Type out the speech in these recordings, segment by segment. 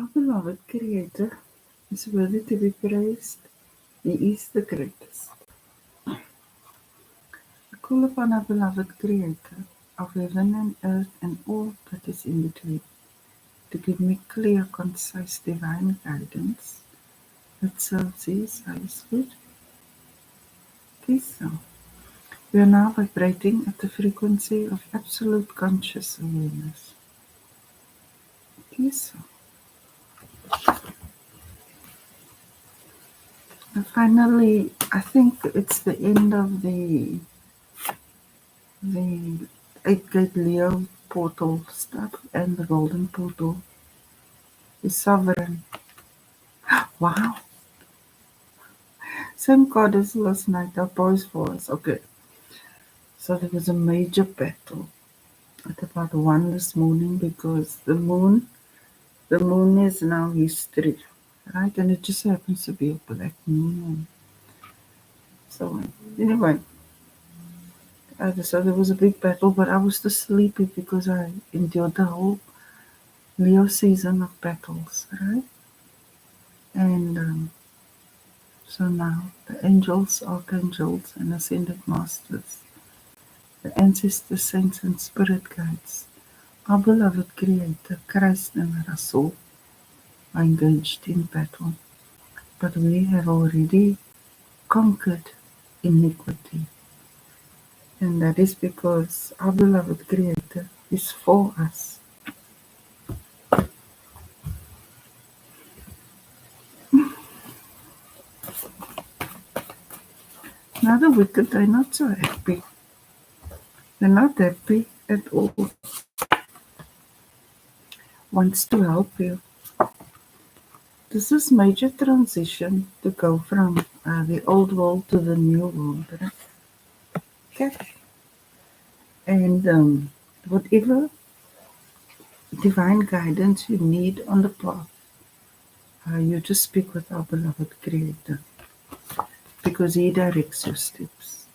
Our beloved Creator is worthy to be praised. He is the greatest. I call upon our beloved Creator of heaven and earth and all that is in between to give me clear, concise, divine guidance that serves His highest good. Peace. So. We are now vibrating at the frequency of absolute conscious awareness. Peace. So. And finally, I think it's the end of the 8-gate Leo portal stuff and the golden portal is sovereign. Wow. Same goddess last night, our boys for us. Okay. So there was a major battle at about 1 this morning because the moon is now history. Right? And it just happens to be a black moon. So anyway, so there was a big battle, but I was too sleepy because I endured the whole Leo season of battles, right? And so now the angels, archangels, and ascended masters, the ancestors, saints, and spirit guides, our beloved Creator, Christ and our soul, are engaged in battle. But we have already conquered iniquity. And that is because our beloved Creator is for us. Now the wicked are not so happy. They're not happy at all. Wants to help you. This is major transition to go from the old world to the new world. Right? Okay. And whatever divine guidance you need on the path, you just speak with our beloved Creator because He directs your steps.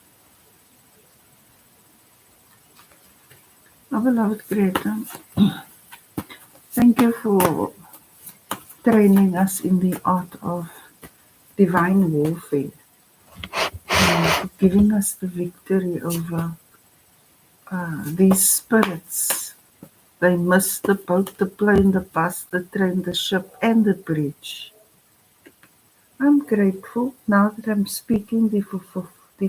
Our beloved Creator, thank you for training us in the art of divine warfare and for giving us the victory over these spirits. They missed the boat, the plane, the bus, the train, the ship, and the bridge. I'm grateful now that I'm speaking the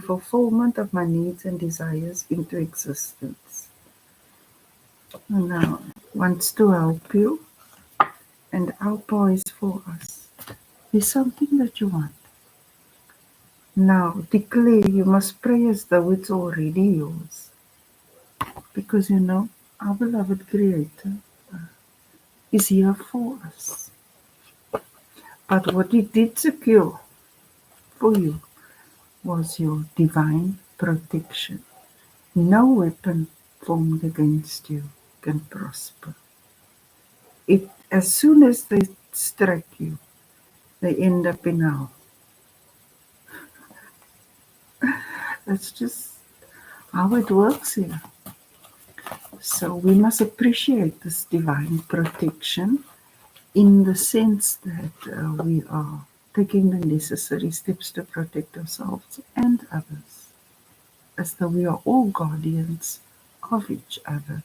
fulfillment of my needs and desires into existence. And now wants to help you, and our power is for us. There's something that you want. Now declare, you must pray as though it's already yours. Because you know, our beloved Creator is here for us. But what He did secure for you was your divine protection. No weapon formed against you can prosper. As soon as they strike you, they end up in hell. That's just how it works here. So we must appreciate this divine protection in the sense that we are taking the necessary steps to protect ourselves and others, as though we are all guardians of each other,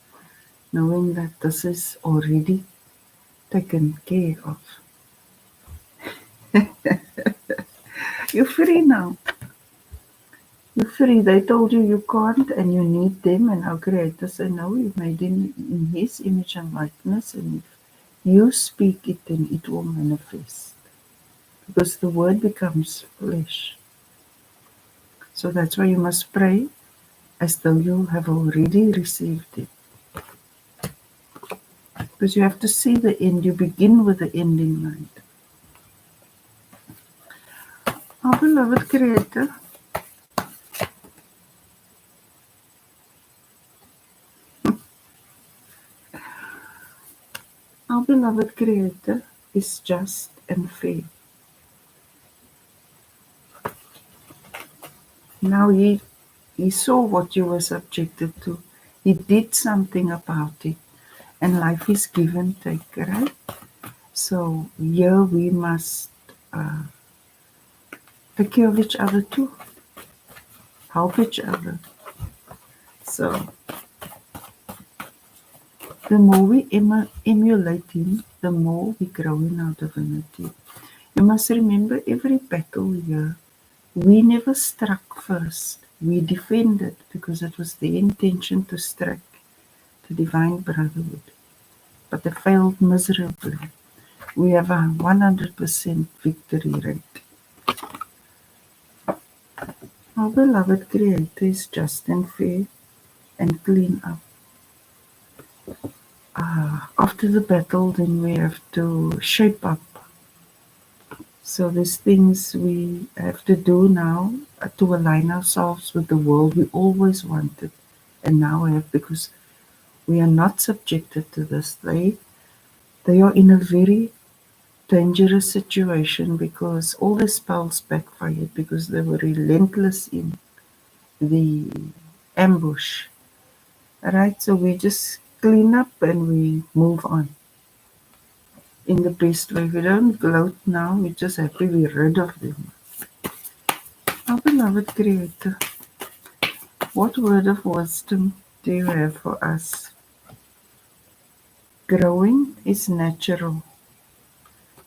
knowing that this is already taken care of. You're free now. You're free. They told you you can't and you need them, and our Creator said, no, you made in His image and likeness, and if you speak it, then it will manifest. Because the word becomes flesh. So that's why you must pray as though you have already received it. Because you have to see the end. You begin with the end in mind. Our beloved Creator, our beloved Creator is just and fair. Now He saw what you were subjected to. He did something about it. And life is give and take, right? So here we must uh, take care of each other too, help each other. So the more we emulate him, the more we grow in our divinity. You must remember every battle here, we never struck first. We defended because it was the intention to strike the divine brotherhood. But they failed miserably. We have a 100% victory rate. Our beloved Creator is just and fair and clean up. After the battle, then we have to shape up. So there's things we have to do now to align ourselves with the world we always wanted and now have, because we are not subjected to this. They are in a very dangerous situation because all the spells backfired because they were relentless in the ambush. Right, so we just clean up and we move on in the best way. We don't gloat now, we're just happy we're rid of them. Our beloved Creator, what word of wisdom do you have for us? Growing is natural.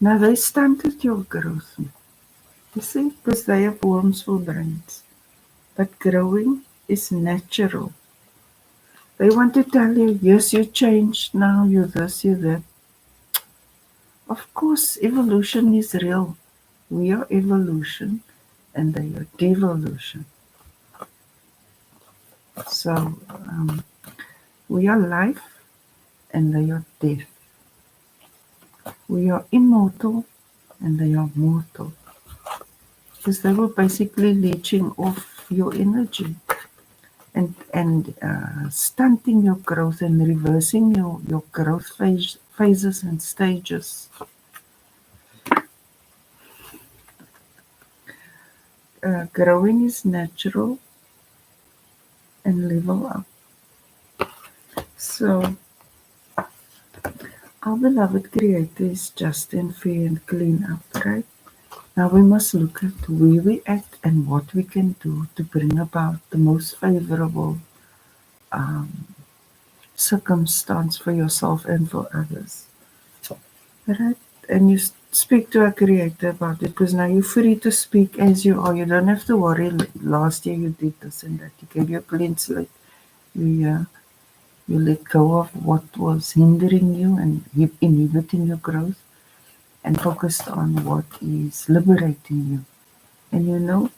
Now they stunted your growth, you see, because they have worms for brains. But growing is natural. They want to tell you, yes, you changed now, you're this, you're that. Of course, evolution is real. We are evolution and they are devolution. So we are life and they are death. We are immortal and they are mortal. Because they were basically leeching off your energy and stunting your growth and reversing your growth phases and stages. Growing is natural and level up. So our beloved Creator is just and fair and clean up, right? Now we must look at where we act and what we can do to bring about the most favorable um, circumstance for yourself and for others, right? And you speak to our Creator about it because now you're free to speak as you are. You don't have to worry. Last year you did this and that. You gave your clean slate. You you let go of what was hindering you and inhibiting your growth and focused on what is liberating you. And you know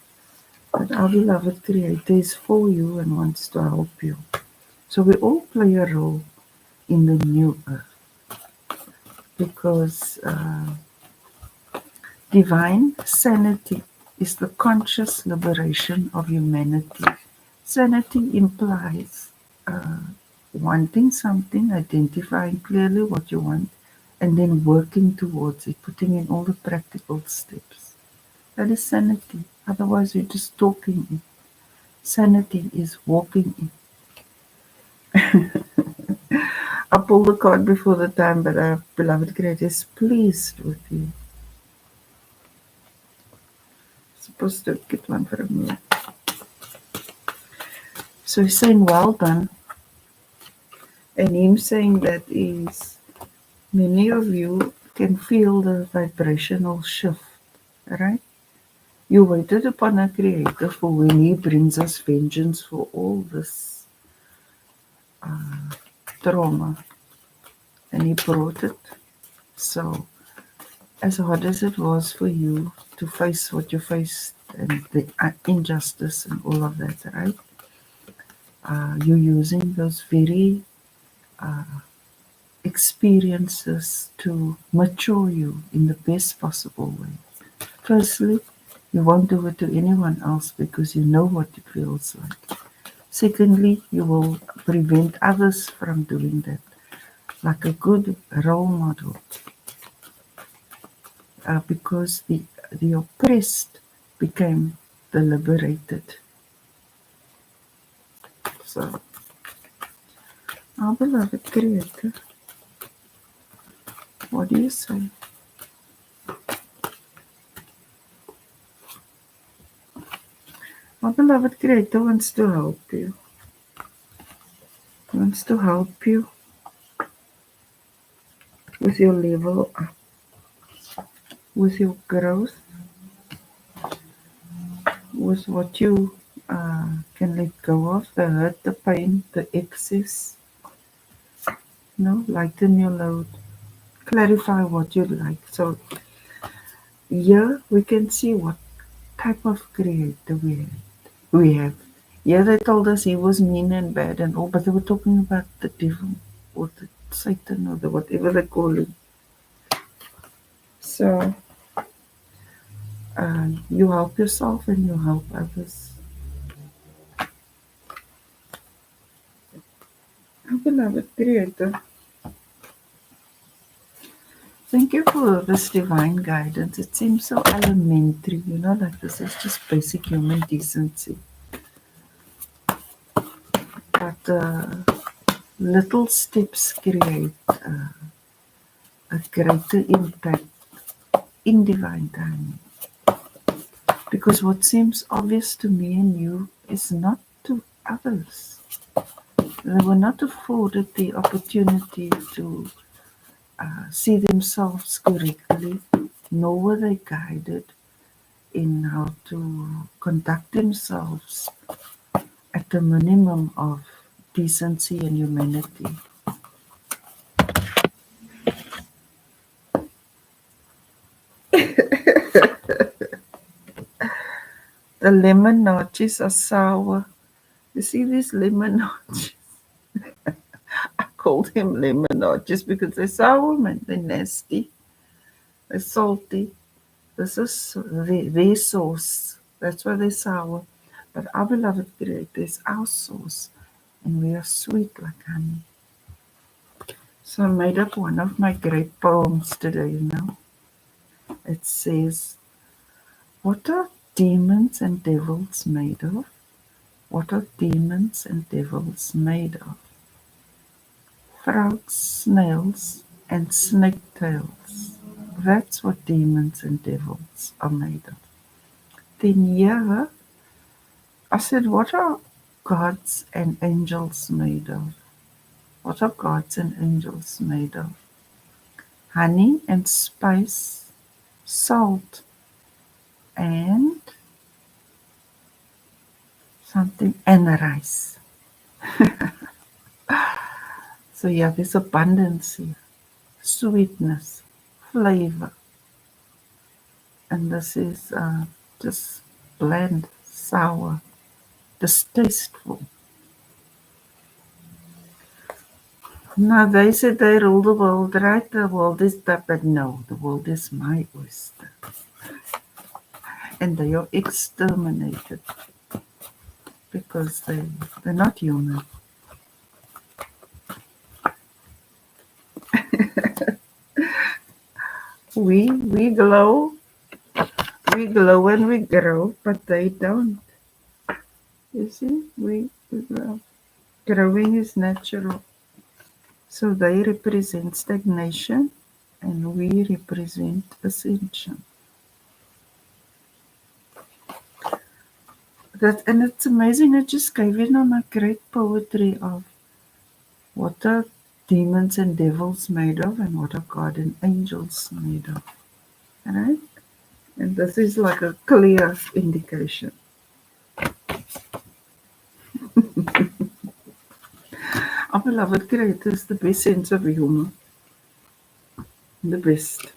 that our beloved Creator is for you and wants to help you. So we all play a role in the new earth because divine sanity is the conscious liberation of humanity. Sanity implies uh, wanting something, identifying clearly what you want, and then working towards it, putting in all the practical steps. That is sanity. Otherwise, you're just talking it. Sanity is walking it. I pulled the card before the time, but our beloved Creator is pleased with you. Supposed to get one from me. So he's saying, well done. And him saying that is, many of you can feel the vibrational shift, right? You waited upon our Creator for when He brings us vengeance for all this trauma, and He brought it. So, as hard as it was for you to face what you faced and the injustice and all of that, right? You're using those very experiences to mature you in the best possible way. Firstly, you won't do it to anyone else because you know what it feels like. Secondly, you will prevent others from doing that, like a good role model, because the oppressed became the liberated. So, our beloved Creator What do you say? Our beloved Creator wants to help you. He wants to help you with your level up, with your growth, with what you can let go of, the hurt, the pain, the excess. Lighten your load. Clarify what you'd like. So here we can see what type of creator we have. Yeah, they told us he was mean and bad and all, but they were talking about the devil or the Satan or the whatever they call him. So you help yourself and you help others. Our beloved Creator, thank you for this divine guidance. It seems so elementary, like this is just basic human decency. But little steps create a greater impact in divine timing. Because what seems obvious to me and you is not to others. They were not afforded the opportunity to see themselves correctly, nor were they guided in how to conduct themselves at the minimum of decency and humanity. The lemon notches are sour. You see these lemon notches? I called them lemon notches because they're sour, man. They're nasty. They're salty. This is their sauce. That's why they're sour. But our beloved Creator is our sauce, and we are sweet like honey. So I made up one of my great poems today. It says, what are demons and devils made of? What are demons and devils made of? Frogs, snails, and snake tails. That's what demons and devils are made of. Then yeah, I said, what are gods and angels made of? What are gods and angels made of? Honey and spice, salt, and something, and rice. So yeah, there's abundance here, sweetness, flavor, and this is just bland, sour, distasteful. Now they said they rule the world, right? The world is that, but no, the world is my oyster. And they are exterminated because they're not human. We glow and we grow, but they don't. You see, we grow. Growing is natural. So they represent stagnation and we represent ascension. And it's amazing, I just gave you my great poetry of what are demons and devils made of and what are God and angels made of. Alright? And this is like a clear indication. Our beloved Creator is the best sense of humor. The best.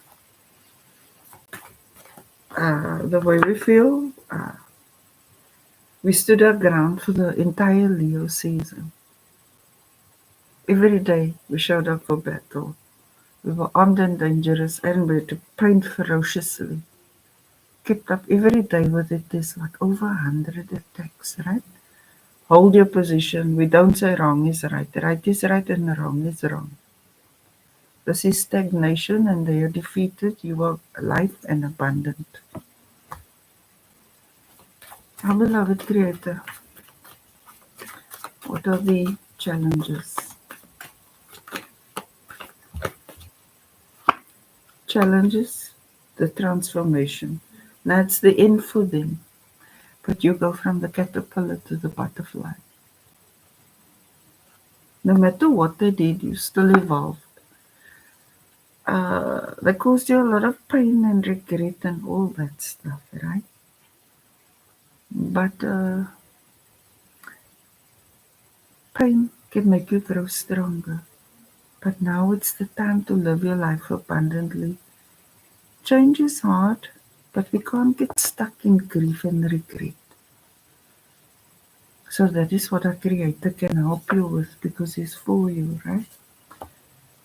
The way we feel, we stood our ground for the entire Leo season. Every day we showed up for battle. We were armed and dangerous and we had to paint ferociously. Kept up every day with it. There's like over 100 attacks, right? Hold your position. We don't say wrong is right. Right is right and wrong is wrong. This is stagnation and they are defeated. You are alive and abundant. Our beloved Creator, what are the challenges? challenge is the transformation. That's the end for them. But you go from the caterpillar to the butterfly. No matter what they did, you still evolved. They caused you a lot of pain and regret and all that stuff, right? But pain can make you grow stronger. But now it's the time to live your life abundantly. Change is hard, but we can't get stuck in grief and regret. So that is what our Creator can help you with because He's for you, right?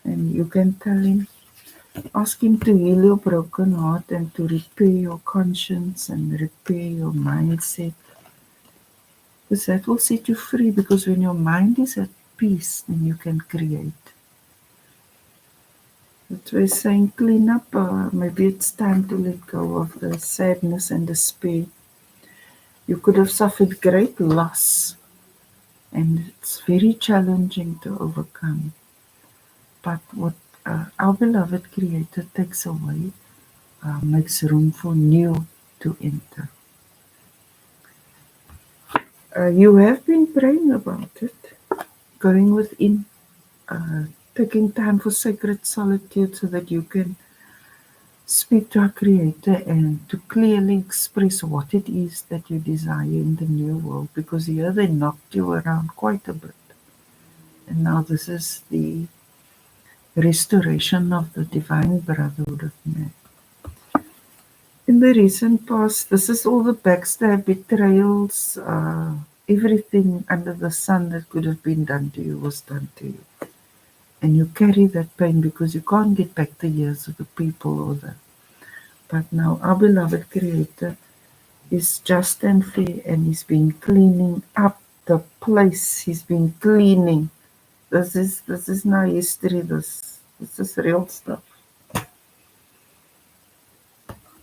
And you can tell Him, ask Him to heal your broken heart and to repair your conscience and repair your mindset. Because that will set you free because when your mind is at peace, then you can create. That's why saying clean up, maybe it's time to let go of the sadness and despair. You could have suffered great loss and it's very challenging to overcome. But what our beloved Creator takes away makes room for new to enter. You have been praying about it, going within, uh, taking time for sacred solitude so that you can speak to our Creator and to clearly express what it is that you desire in the new world. Because here they knocked you around quite a bit. And now this is the restoration of the divine brotherhood of man. In the recent past, this is all the backstab, betrayals, everything under the sun that could have been done to you was done to you. And you carry that pain because you can't get back the years of the people or the. But now our beloved Creator is just and fair and He's been cleaning up the place. He's been cleaning. This is not history. This is real stuff.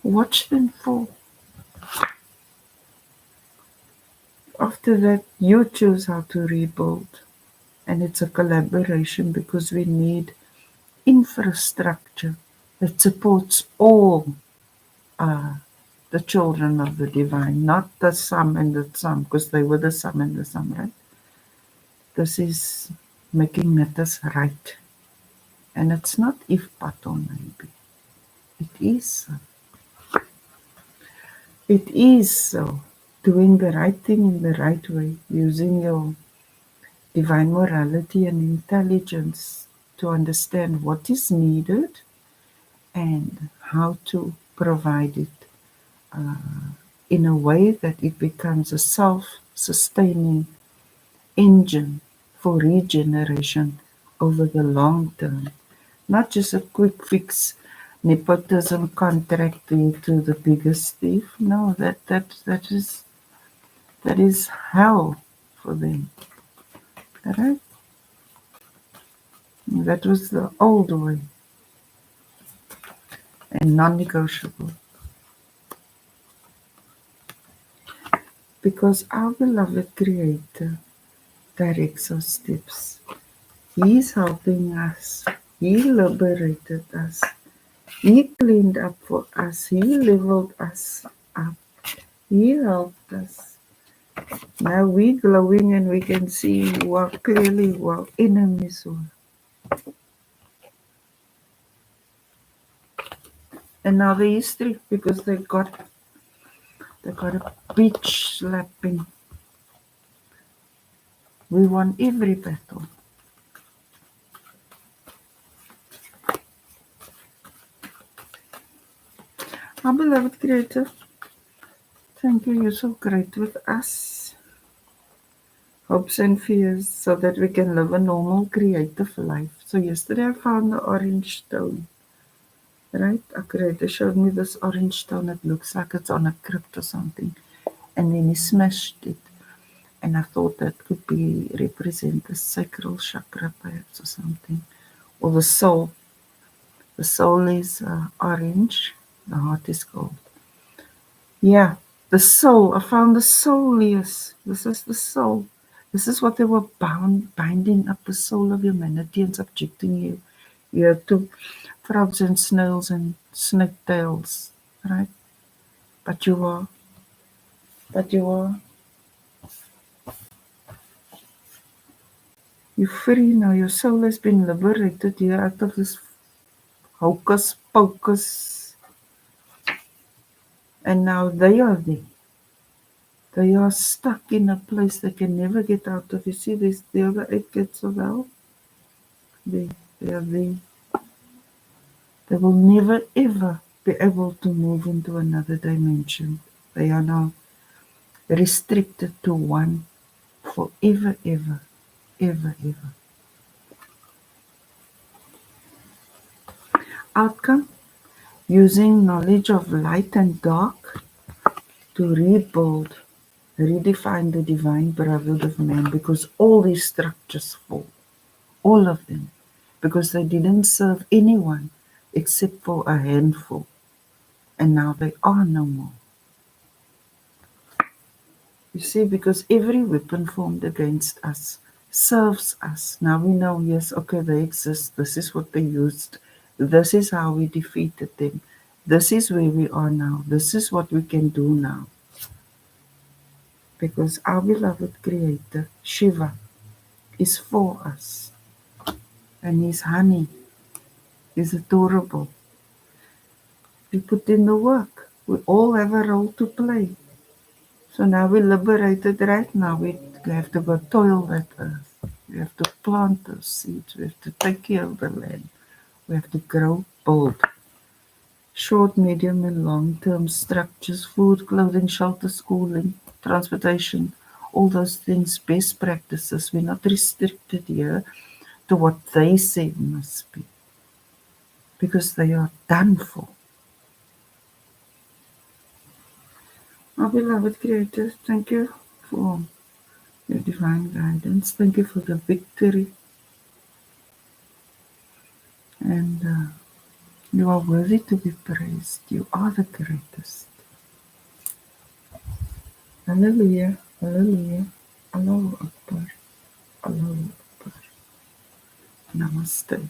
Watch them fall. After that, you choose how to rebuild. And it's a collaboration because we need infrastructure that supports all uh, the children of the divine, not the some and the some, because they were the some and the some, right? This is making matters right. And it's not if but or maybe. It is so. It is so. Doing the right thing in the right way, using your divine morality and intelligence to understand what is needed and how to provide it uh, in a way that it becomes a self-sustaining engine for regeneration over the long term. Not just a quick fix nepotism contracting to the biggest thief. No, that is hell for them. Right? That was the old way and non-negotiable. Because our beloved Creator directs our steps. He is helping us. He liberated us. He cleaned up for us. He leveled us up. He helped us. Now we're glowing and we can see what clearly what enemies were. And now the history because they got a bitch slapping. We won every battle. Our beloved Creator, thank you, you're so great with us. Hopes and fears so that we can live a normal creative life. So yesterday I found the orange stone. Right? Our Creator showed me this orange stone. It looks like it's on a crypt or something. And then He smashed it. And I thought that could be represent the sacral chakra perhaps or something. Or the soul. The soul is orange. The heart is gold. Yeah, the soul. I found the soul, yes. This is the soul. This is what they were binding up the soul of humanity and subjecting you You have to frogs and snails and snake tails, right? But you are, you're free now. Your soul has been liberated here out of this hocus pocus, and now they are there. They are stuck in a place they can never get out of. You see, there's the other 8 gates of hell. They are there. They will never ever be able to move into another dimension. They are now restricted to one forever, ever, ever, ever. Outcome: using knowledge of light and dark to rebuild, redefine the divine brotherhood of man, because all these structures fall, all of them, because they didn't serve anyone except for a handful, and now they are no more. You see, because every weapon formed against us serves us. Now we know, yes, okay, they exist. This is what they used. This is how we defeated them. This is where we are now. This is what we can do now. Because our beloved Creator, Shiva, is for us. And He's honey. He's adorable. We put in the work. We all have a role to play. So now we're liberated right now. We have to go toil that earth. We have to plant those seeds. We have to take care of the land. We have to grow, build. Short, medium, and long-term structures, food, clothing, shelter, schooling, transportation, all those things, best practices. We're not restricted here to what they say must be, because they are done for. Our beloved Creator, thank you for your divine guidance. Thank you for the victory. And you are worthy to be praised. You are the greatest. Hallelujah. Hallelujah. Allahu Akbar. Allahu Akbar. Namaste.